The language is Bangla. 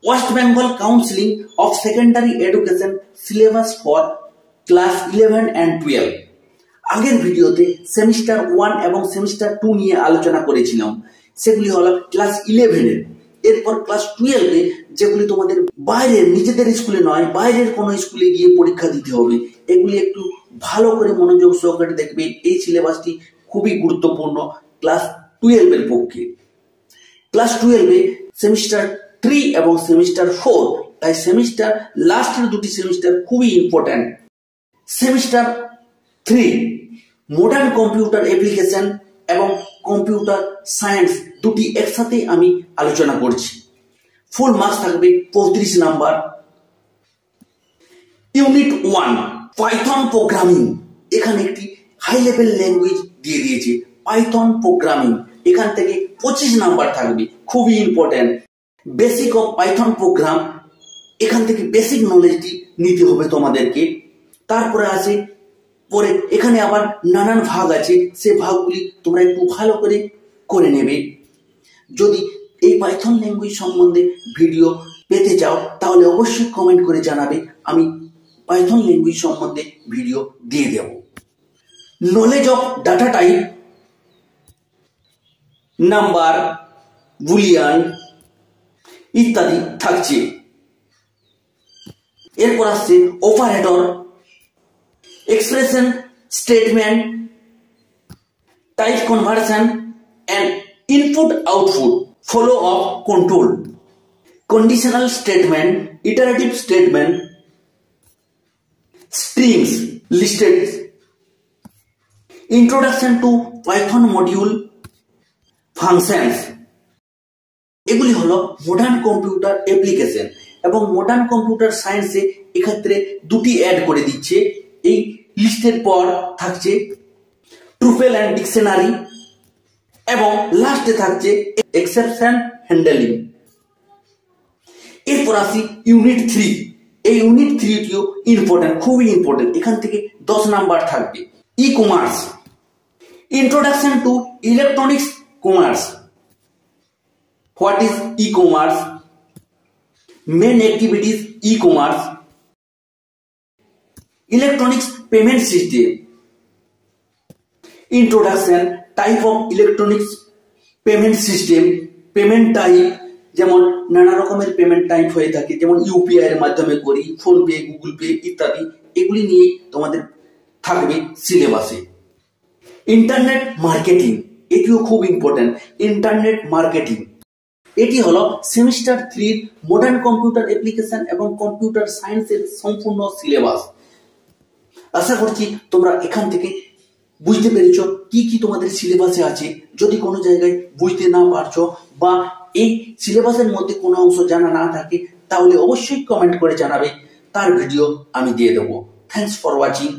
West Bengal counselling of secondary education syllabus for class 11 and 12। আগের ভিডিওতে সেমিস্টার 1 এবং সেমিস্টার 2 নিয়ে আলোচনা করেছিলাম। সেগুলি হলো ক্লাস 11 এর। এরপর ক্লাস 12 এ যেগুলি তোমাদের বাইরের, নিজেদের স্কুলে নয়, বাইরের কোনো স্কুলে গিয়ে পরীক্ষা দিতে হবে, এগুলি একটু ভালো করে মনোযোগ সহকারে দেখবে। এই সিলেবাসটি খুবই গুরুত্বপূর্ণ ক্লাস 12 এর পক্ষে। ক্লাস 12 এ সেমিস্টার 3 এবং সেমিস্টার 4, তাই সেমিস্টার লাস্টের দুটি সেমিস্টার খুবই important. Semester 3 modern computer application এবং কম্পিউটার সায়েন্স দুটি একসাথে আমি আলোচনা করছি। ফুল মার্কস থাকবে 35 নাম্বার। ইউনিট 1 পাইথন প্রোগ্রামিং, এখানে একটি হাই লেভেল ল্যাঙ্গুয়েজ দিয়ে দিয়েছে পাইথন প্রোগ্রামিং। এখান থেকে 25 নাম্বার থাকবে, খুবই important. Basic of Python programme, এখান থেকে বেসিক নলেজটি নিতে হবে তোমাদেরকে। তারপরে আছে পরে এখানে আবার নানান ভাগ আছে, সে ভাগগুলি তোমরা একটু ভালো করে করে নেবে। যদি এই পাইথন ল্যাঙ্গুয়েজ সম্বন্ধে ভিডিও পেতে চাও তাহলে অবশ্যই কমেন্ট করে জানাবে, আমি পাইথন ল্যাঙ্গুয়েজ সম্বন্ধে ভিডিও দিয়ে দেব। Knowledge of data type, number, boolean ইত্যাদি থাকছে। এরপর আসছে operator, expression, statement, type conversion and input output, follow up control, conditional statement, iterative statement, strings listed, introduction to Python module, functions। এগুলি হলো মডার্ন কম্পিউটার অ্যাপ্লিকেশন এবং মডার্ন কম্পিউটার সায়েন্সে এক্ষেত্রে দুটি অ্যাড করে দিচ্ছে। এই লিস্টের পর থাকছে ট্রুপেল অ্যান্ড ডিকশনারি এবং লাস্টে থাকছে এক্সেপশন হ্যান্ডলিং। এরপর আসি ইউনিট 3। এই ইউনিট 3টিও ইম্পর্টেন্ট, খুবই ইম্পর্টেন্ট। এখান থেকে 10 নাম্বার থাকবে। E commerce, introduction to electronics commerce, what is e commerce, main activities e commerce, electronics payment system, introduction type of electronics payment system, payment type, যেমন নানা রকমের পেমেন্ট টাইপ হয়ে থাকে, যেমন ইউপিআই এর মাধ্যমে করি, ফোনপে, গুগল পে ইত্যাদি, এগুলি নিয়ে তোমাদের থাকবে সিলেবাসে। ইন্টারনেট মার্কেটিং, এটিও খুব ইম্পর্টেন্ট। ইন্টারনেট মার্কেটিং এটি হলো সেমিস্টার 3 মডার্ন কম্পিউটার অ্যাপ্লিকেশন এবং কম্পিউটার সায়েন্সের সম্পূর্ণ সিলেবাস। আশা করছি তোমরা এখান থেকে বুঝতে পেরেছো কি কি তোমাদের সিলেবাসে আছে। যদি কোনো জায়গায় বুঝতে না পারছো বা এই সিলেবাসের মধ্যে কোনো অংশ জানা না থাকে তাহলে অবশ্যই কমেন্ট করে জানাবে, তার ভিডিও আমি দিয়ে দেবো। Thanks for watching.